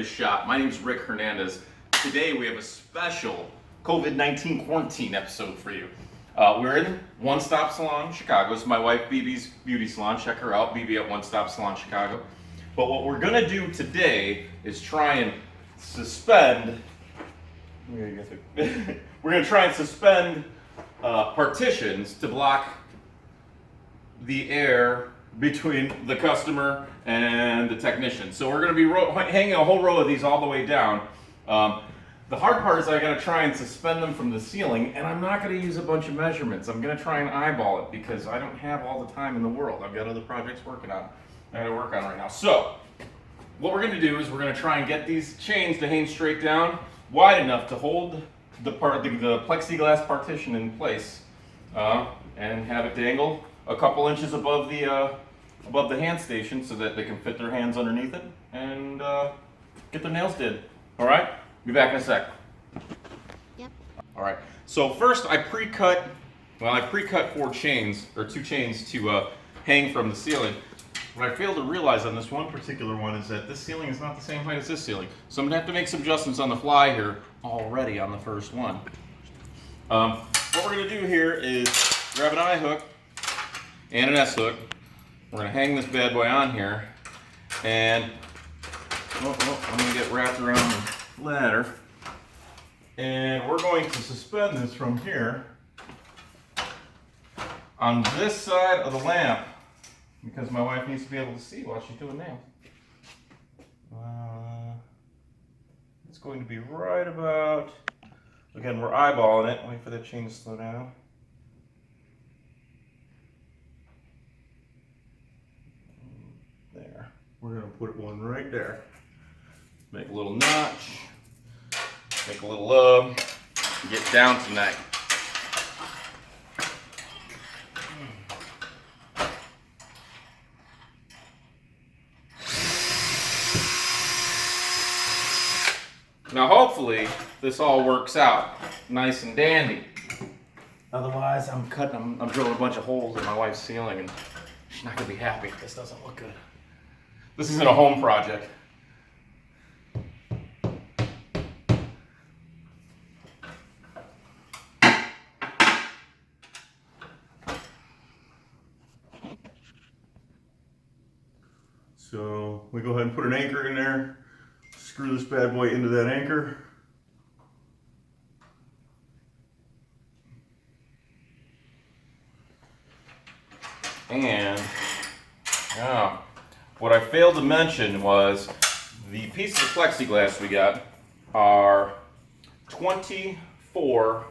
shot. My name is Rick Hernandez. Today we have a special COVID-19 quarantine episode for you. We're in One Stop Salon, Chicago. It's my wife BB's beauty salon. Check her out, BB at One Stop Salon, Chicago. But what we're gonna do today is try and suspend. We're gonna try and suspend partitions to block the air between the customer and the technician. So we're going to be hanging a whole row of these all the way down. The hard part is I got to try and suspend them from the ceiling, and I'm not going to use a bunch of measurements. I'm going to try and eyeball it because I don't have all the time in the world. I've got other projects I got to work on right now. So what we're going to do is we're going to try and get these chains to hang straight down, wide enough to hold the plexiglass partition in place, and have it dangle a couple inches above the hand station so that they can fit their hands underneath it and get their nails did. All right? Be back in a sec. Yep. All right. So first I pre-cut 4 chains, or 2 chains to hang from the ceiling. What I failed to realize on this one particular one is that this ceiling is not the same height as this ceiling. So I'm gonna have to make some adjustments on the fly here already on the first one. What we're gonna do here is grab an I hook and an S hook. We're gonna hang this bad boy on here, and I'm gonna get wrapped around the ladder, and we're going to suspend this from here on this side of the lamp because my wife needs to be able to see while she's doing nails. It's going to be right about, again, we're eyeballing it. Wait for that chain to slow down. There. We're going to put one right there. Make a little notch. Make a little lub. Get down tonight. Now hopefully this all works out nice and dandy. Otherwise I'm drilling a bunch of holes in my wife's ceiling and she's not going to be happy if this doesn't look good. This isn't a home project. So we go ahead and put an anchor in there, screw this bad boy into that anchor. And what I failed to mention was the pieces of plexiglass we got are 24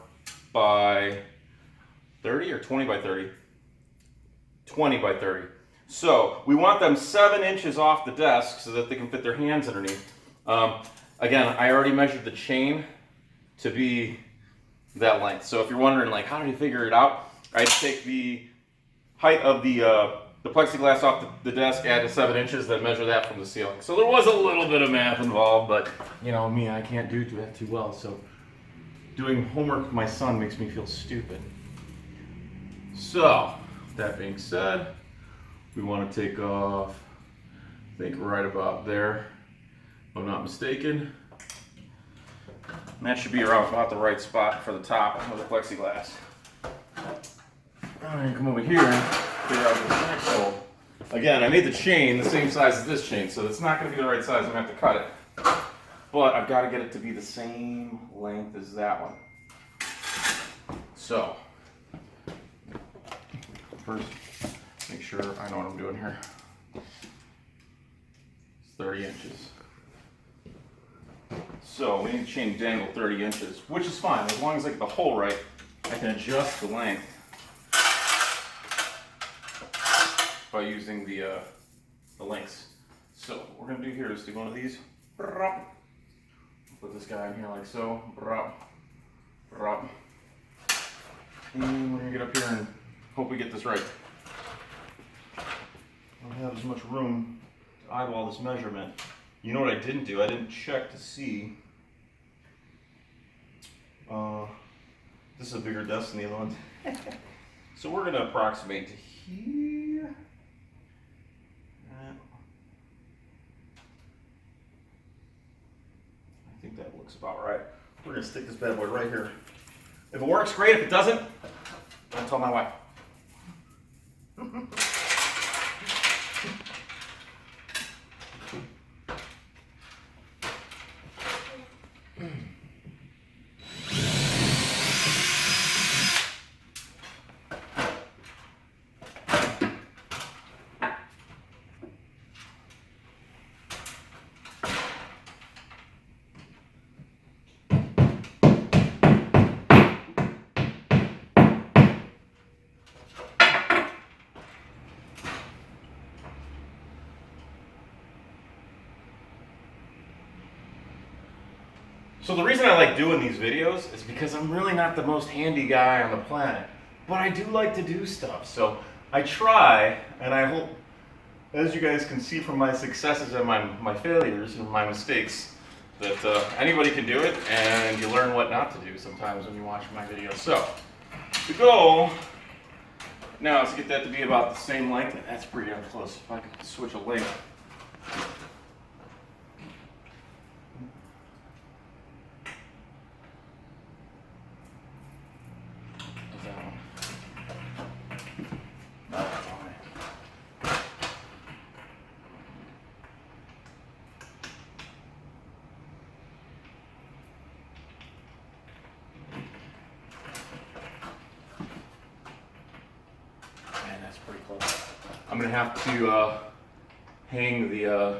by 30 or 20 by 30? 20 by 30. So we want them 7 inches off the desk so that they can fit their hands underneath. Again, I already measured the chain to be that length. So if you're wondering, like, how did you figure it out? I take the height of the plexiglass off the desk, add to 7 inches, then measure that from the ceiling. So there was a little bit of math involved, but you know me, I can't do that too well. So doing homework with my son makes me feel stupid. So that being said, we want to take off, I think right about there, if I'm not mistaken. And that should be around about the right spot for the top of the plexiglass. All right, come over here and figure out this next hole. Again, I made the chain the same size as this chain, so it's not going to be the right size. I'm going to have to cut it. But I've got to get it to be the same length as that one. So, first, make sure I know what I'm doing here. It's 30 inches. So we need to chain dangle 30 inches, which is fine. As long as I get the hole right, I can adjust the length by using the links. So what we're going to do here is do one of these. Put this guy in here like so. And we're going to get up here and hope we get this right. I don't have as much room to eyeball this measurement. You know what I didn't do? I didn't check to see. This is a bigger desk than the other one. So we're going to approximate to here. we're gonna stick this bad boy right here. If it works, great. If it doesn't, I'll tell my wife. So the reason I like doing these videos is because I'm really not the most handy guy on the planet, but I do like to do stuff. So I try, and I hope, as you guys can see from my successes and my failures and my mistakes, that anybody can do it, and you learn what not to do sometimes when you watch my videos. So the goal now is to get that to be about the same length, and that's pretty damn close. If I could switch a length. Pretty close. I'm gonna have to hang the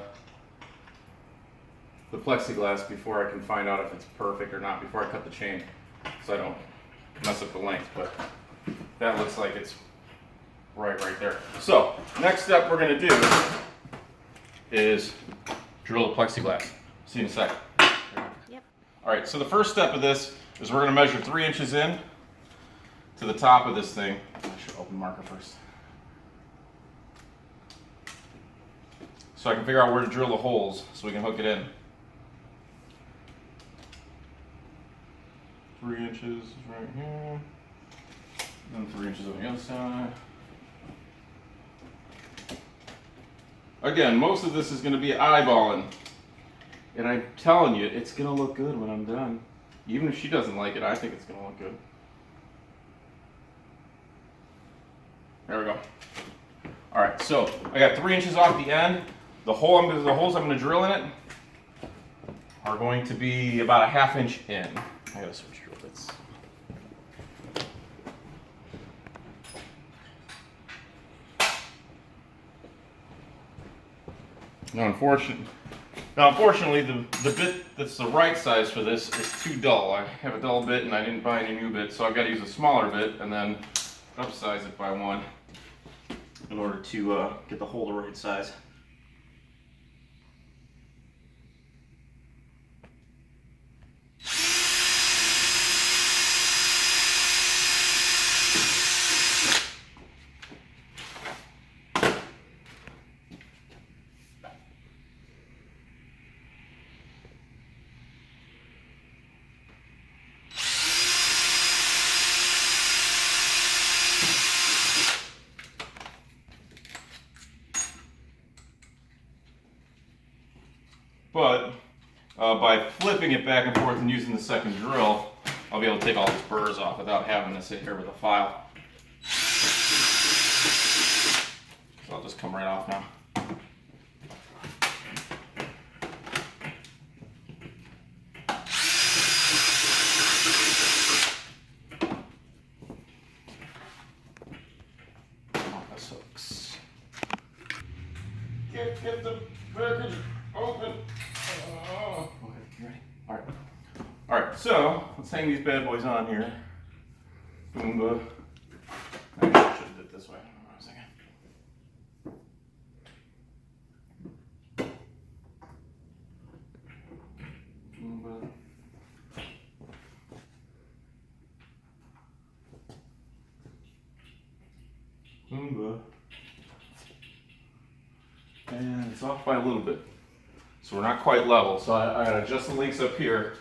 plexiglass before I can find out if it's perfect or not, before I cut the chain, so I don't mess up the length. But that looks like it's right there. So next step we're gonna do is drill the plexiglass. See you in a second. Yep. All right. So the first step of this is we're gonna measure 3 inches in to the top of this thing. I should open marker first. So I can figure out where to drill the holes so we can hook it in. 3 inches right here, and 3 inches on the other side. Again, most of this is going to be eyeballing, and I'm telling you, it's going to look good when I'm done. Even if she doesn't like it, I think it's going to look good. There we go. All right, so I got 3 inches off the end. The holes I'm going to drill in it are going to be about a 1/2 inch in. I gotta switch drill bits. Now, unfortunately, the bit that's the right size for this is too dull. I have a dull bit and I didn't buy any new bits, so I've got to use a smaller bit and then upsize it by 1 in order to get the hole the right size. But by flipping it back and forth and using the second drill, I'll be able to take all these burrs off without having to sit here with a file. So I'll just come right off now. Oh, this hooks. Get the package open. Okay, you ready? All right, so let's hang these bad boys on here. Boomba. I should have did it this way. Hold on a second. Boomba. Boomba. And it's off by a little bit. So we're not quite level, so I gotta adjust the links up here.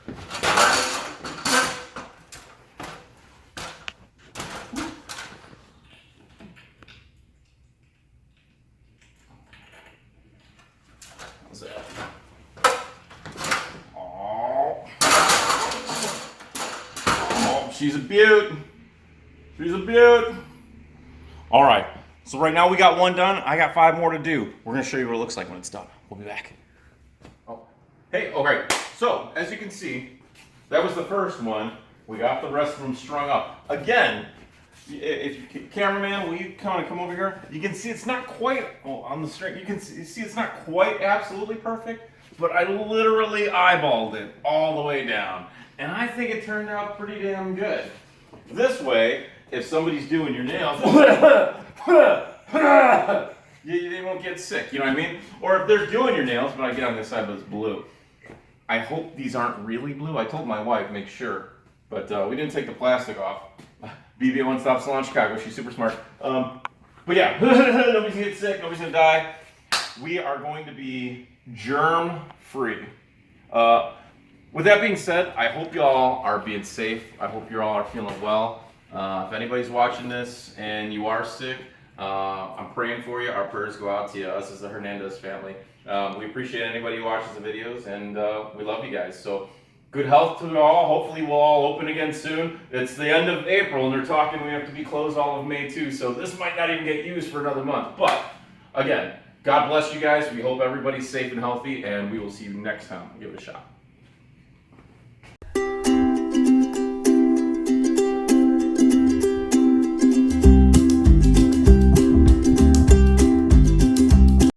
How's that? Oh. she's a beaut. She's a beaut. All right. So right now we got one done. I got 5 more to do. We're going to show you what it looks like when it's done. We'll be back. Oh. Hey, okay. So as you can see, that was the first one. We got the rest of them strung up. Again, if you, cameraman, will you kind of come over here? You can see it's not quite on the string. You can see it's not quite absolutely perfect, but I literally eyeballed it all the way down, and I think it turned out pretty damn good. This way, if somebody's doing your nails, they won't get sick. You know what I mean? Or if they're doing your nails, but I get on this side, but it's blue. I hope these aren't really blue. I told my wife make sure, but we didn't take the plastic off. BB at One Stop Salon Chicago. She's super smart. But yeah, nobody's gonna get sick. Nobody's gonna die. We are going to be germ-free. With that being said, I hope y'all are being safe. I hope you all are feeling well. If anybody's watching this and you are sick, I'm praying for you. Our prayers go out to you, us as the Hernandez family. We appreciate anybody who watches the videos, and we love you guys. So good health to you all. Hopefully we'll all open again soon. It's the end of April, and they're talking we have to be closed all of May too, so this might not even get used for another month. But again, God bless you guys. We hope everybody's safe and healthy, and we will see you next time. Give it a shot.